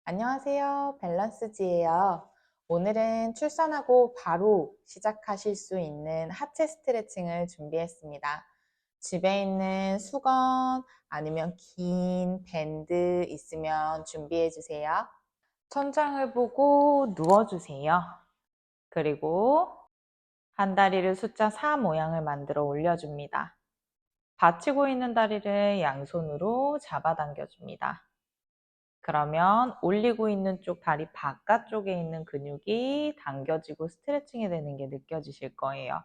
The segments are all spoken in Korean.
안녕하세요. 밸런스지예요. 오늘은 출산하고 바로 시작하실 수 있는 하체 스트레칭을 준비했습니다. 집에 있는 수건 아니면 긴 밴드 있으면 준비해 주세요. 천장을 보고 누워주세요. 그리고 한 다리를 숫자 4 모양을 만들어 올려줍니다. 받치고 있는 다리를 양손으로 잡아당겨줍니다. 그러면 올리고 있는 쪽 다리 바깥쪽에 있는 근육이 당겨지고 스트레칭이 되는 게 느껴지실 거예요.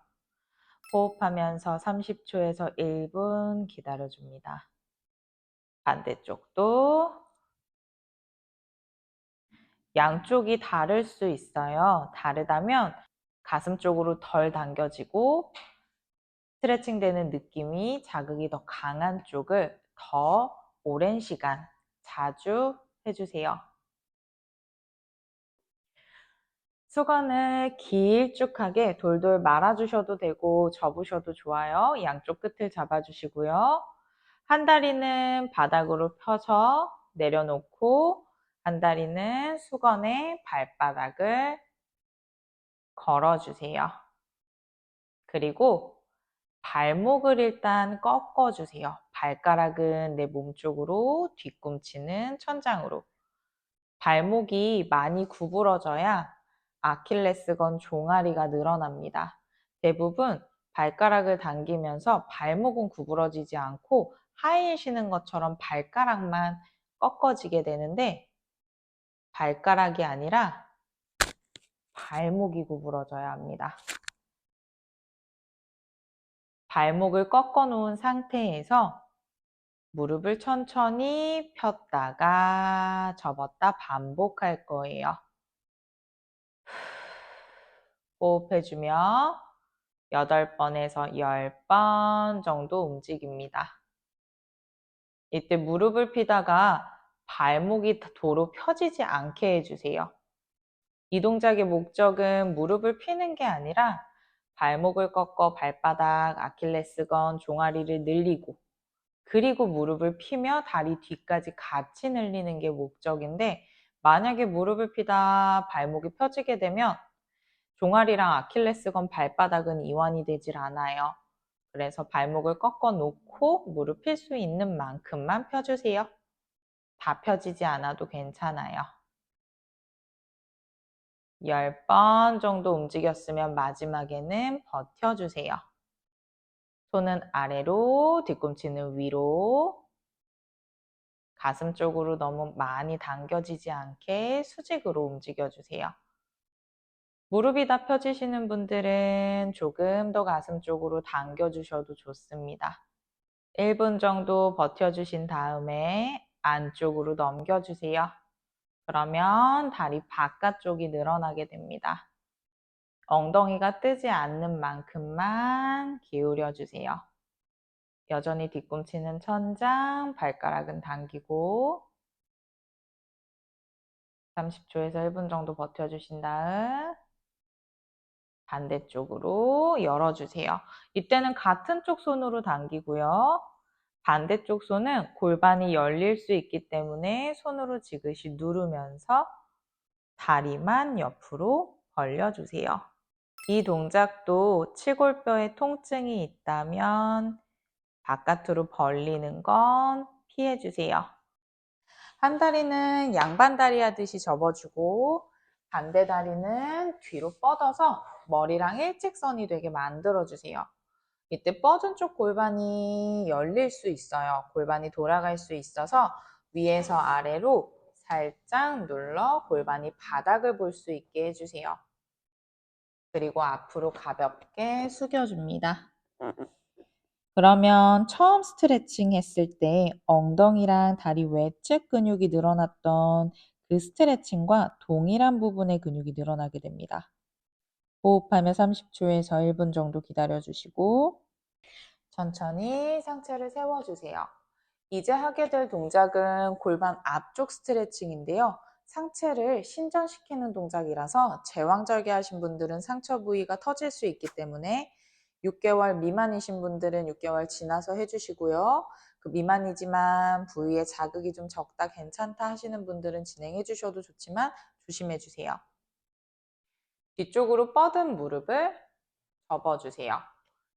호흡하면서 30초에서 1분 기다려줍니다. 반대쪽도 양쪽이 다를 수 있어요. 다르다면 가슴 쪽으로 덜 당겨지고 스트레칭 되는 느낌이 자극이 더 강한 쪽을 더 오랜 시간 자주 해주세요. 수건을 길쭉하게 돌돌 말아주셔도 되고 접으셔도 좋아요. 양쪽 끝을 잡아주시고요. 한 다리는 바닥으로 펴서 내려놓고 한 다리는 수건에 발바닥을 걸어주세요. 그리고 발목을 일단 꺾어주세요. 발가락은 내 몸쪽으로, 뒤꿈치는 천장으로. 발목이 많이 구부러져야 아킬레스건 종아리가 늘어납니다. 대부분 발가락을 당기면서 발목은 구부러지지 않고 하이힐 신은 것처럼 발가락만 꺾어지게 되는데 발가락이 아니라 발목이 구부러져야 합니다. 발목을 꺾어 놓은 상태에서 무릎을 천천히 폈다가 접었다 반복할 거예요. 호흡해주며 8번에서 10번 정도 움직입니다. 이때 무릎을 피다가 발목이 도로 펴지지 않게 해주세요. 이 동작의 목적은 무릎을 피는 게 아니라 발목을 꺾어 발바닥, 아킬레스건, 종아리를 늘리고 그리고 무릎을 피며 다리 뒤까지 같이 늘리는 게 목적인데 만약에 무릎을 피다 발목이 펴지게 되면 종아리랑 아킬레스건 발바닥은 이완이 되질 않아요. 그래서 발목을 꺾어 놓고 무릎 필 수 있는 만큼만 펴주세요. 다 펴지지 않아도 괜찮아요. 10번 정도 움직였으면 마지막에는 버텨주세요. 손은 아래로, 뒤꿈치는 위로, 가슴 쪽으로 너무 많이 당겨지지 않게 수직으로 움직여주세요. 무릎이 다 펴지시는 분들은 조금 더 가슴 쪽으로 당겨주셔도 좋습니다. 1분 정도 버텨주신 다음에 안쪽으로 넘겨주세요. 그러면 다리 바깥쪽이 늘어나게 됩니다. 엉덩이가 뜨지 않는 만큼만 기울여주세요. 여전히 뒤꿈치는 천장, 발가락은 당기고 30초에서 1분 정도 버텨주신 다음 반대쪽으로 열어주세요. 이때는 같은 쪽 손으로 당기고요. 반대쪽 손은 골반이 열릴 수 있기 때문에 손으로 지그시 누르면서 다리만 옆으로 벌려주세요. 이 동작도 치골뼈에 통증이 있다면 바깥으로 벌리는 건 피해주세요. 한 다리는 양반다리 하듯이 접어주고 반대 다리는 뒤로 뻗어서 머리랑 일직선이 되게 만들어주세요. 이때 뻗은 쪽 골반이 열릴 수 있어요. 골반이 돌아갈 수 있어서 위에서 아래로 살짝 눌러 골반이 바닥을 볼 수 있게 해주세요. 그리고 앞으로 가볍게 숙여줍니다. 그러면 처음 스트레칭 했을 때 엉덩이랑 다리 외측 근육이 늘어났던 그 스트레칭과 동일한 부분의 근육이 늘어나게 됩니다. 호흡하며 30초에서 1분 정도 기다려주시고 천천히 상체를 세워주세요. 이제 하게 될 동작은 골반 앞쪽 스트레칭인데요. 상체를 신전시키는 동작이라서 제왕절개 하신 분들은 상처 부위가 터질 수 있기 때문에 6개월 미만이신 분들은 6개월 지나서 해주시고요. 그 미만이지만 부위에 자극이 좀 적다 괜찮다 하시는 분들은 진행해 주셔도 좋지만 조심해 주세요. 뒤쪽으로 뻗은 무릎을 접어주세요.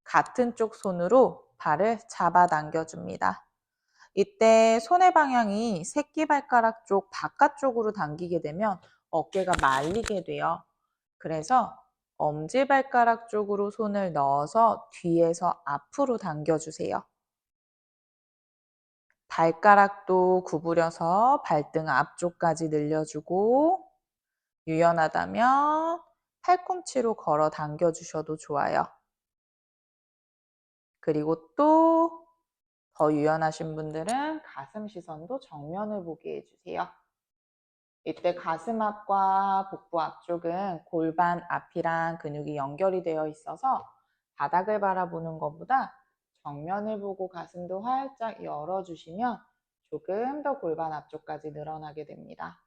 같은 쪽 손으로 발을 잡아당겨 줍니다. 이때 손의 방향이 새끼발가락 쪽 바깥쪽으로 당기게 되면 어깨가 말리게 돼요. 그래서 엄지발가락 쪽으로 손을 넣어서 뒤에서 앞으로 당겨주세요. 발가락도 구부려서 발등 앞쪽까지 늘려주고 유연하다면 팔꿈치로 걸어 당겨주셔도 좋아요. 그리고 또 더 유연하신 분들은 가슴 시선도 정면을 보게 해주세요. 이때 가슴 앞과 복부 앞쪽은 골반 앞이랑 근육이 연결이 되어 있어서 바닥을 바라보는 것보다 정면을 보고 가슴도 활짝 열어주시면 조금 더 골반 앞쪽까지 늘어나게 됩니다.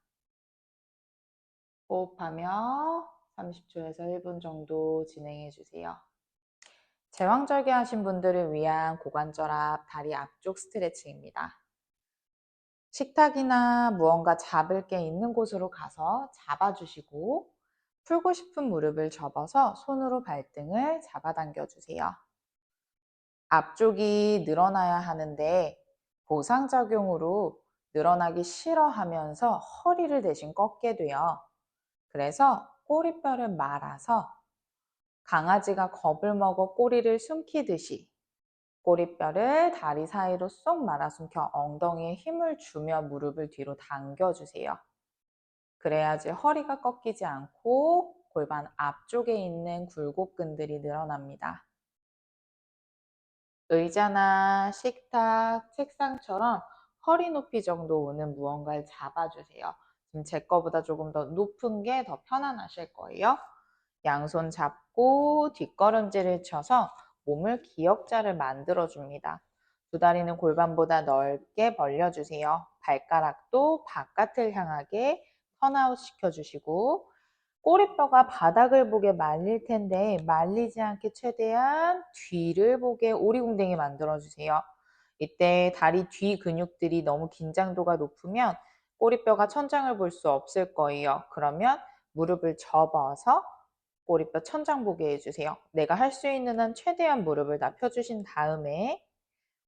호흡하며 30초에서 1분 정도 진행해 주세요. 제왕절개 하신 분들을 위한 고관절압 다리 앞쪽 스트레칭입니다. 식탁이나 무언가 잡을 게 있는 곳으로 가서 잡아주시고 풀고 싶은 무릎을 접어서 손으로 발등을 잡아당겨 주세요. 앞쪽이 늘어나야 하는데 보상작용으로 늘어나기 싫어하면서 허리를 대신 꺾게 돼요. 그래서 꼬리뼈를 말아서 강아지가 겁을 먹어 꼬리를 숨기듯이 꼬리뼈를 다리 사이로 쏙 말아 숨겨 엉덩이에 힘을 주며 무릎을 뒤로 당겨주세요. 그래야지 허리가 꺾이지 않고 골반 앞쪽에 있는 굴곡근들이 늘어납니다. 의자나 식탁, 책상처럼 허리 높이 정도 오는 무언가를 잡아주세요. 지금 제 거보다 조금 더 높은 게 더 편안하실 거예요. 양손 잡고 뒷걸음질을 쳐서 몸을 기역자를 만들어줍니다. 두 다리는 골반보다 넓게 벌려주세요. 발가락도 바깥을 향하게 턴아웃 시켜주시고 꼬리뼈가 바닥을 보게 말릴 텐데 말리지 않게 최대한 뒤를 보게 오리궁뎅이 만들어주세요. 이때 다리 뒤 근육들이 너무 긴장도가 높으면 꼬리뼈가 천장을 볼 수 없을 거예요. 그러면 무릎을 접어서 꼬리뼈 천장 보게 해주세요. 내가 할 수 있는 한 최대한 무릎을 다 펴주신 다음에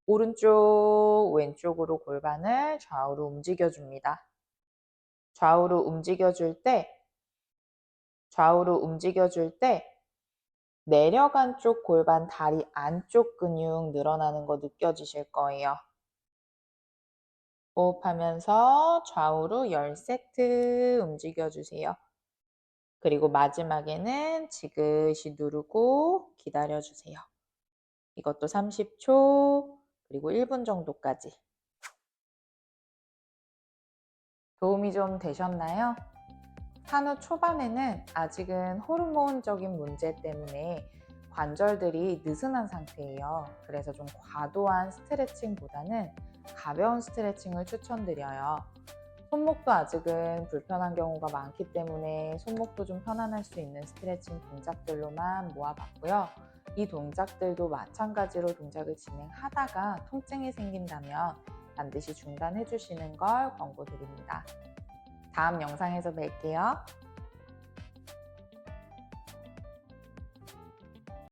오른쪽, 왼쪽으로 골반을 좌우로 움직여줍니다. 좌우로 움직여줄 때 내려간 쪽 골반 다리 안쪽 근육 늘어나는 거 느껴지실 거예요. 호흡하면서 좌우로 10세트 움직여주세요. 그리고 마지막에는 지그시 누르고 기다려주세요. 이것도 30초 그리고 1분 정도까지. 도움이 좀 되셨나요? 산후 초반에는 아직은 호르몬적인 문제 때문에 관절들이 느슨한 상태예요. 그래서 좀 과도한 스트레칭보다는 가벼운 스트레칭을 추천드려요. 손목도 아직은 불편한 경우가 많기 때문에 손목도 좀 편안할 수 있는 스트레칭 동작들로만 모아봤고요. 이 동작들도 마찬가지로 동작을 진행하다가 통증이 생긴다면 반드시 중단해 주시는 걸 권고드립니다. 다음 영상에서 뵐게요.